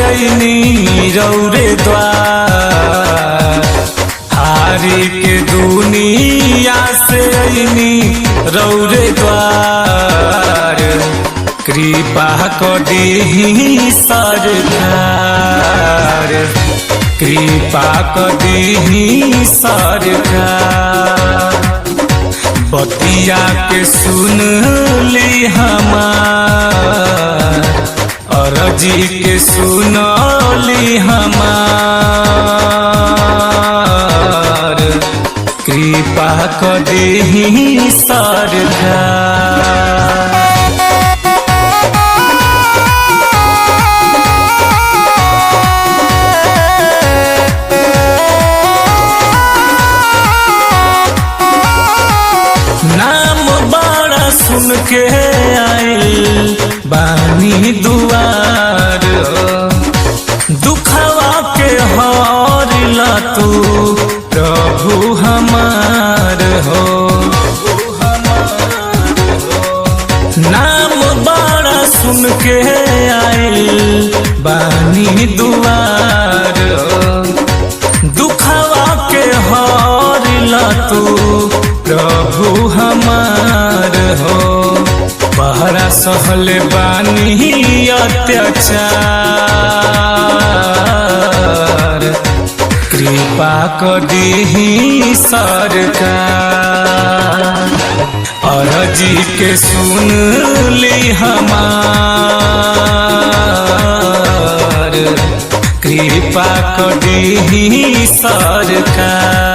अइनी रौरे द्वार, हारी के दुनिया से अइनी रौरे द्वार। कृपा कर दीही सरकार, कृपा कर दीही सरकार। बतिया के सुन ली हमार, अरजी के सुन ली हमार। कृपा कर दीही सरकार। नाम बड़ा सुन के आइल बानी दुआर, दुखवा के हरिला तू प्रभु हमार हो। नाम बड़ा सुन के आइल बानी दुआर, दुखवा के हरिला तू प्रभु हमार हो। बहरा सहल बानी अत्याचार, कृपा कर दीही सरकार। अरजी के सुन ली हमार, कृपा कर दीही सरकार।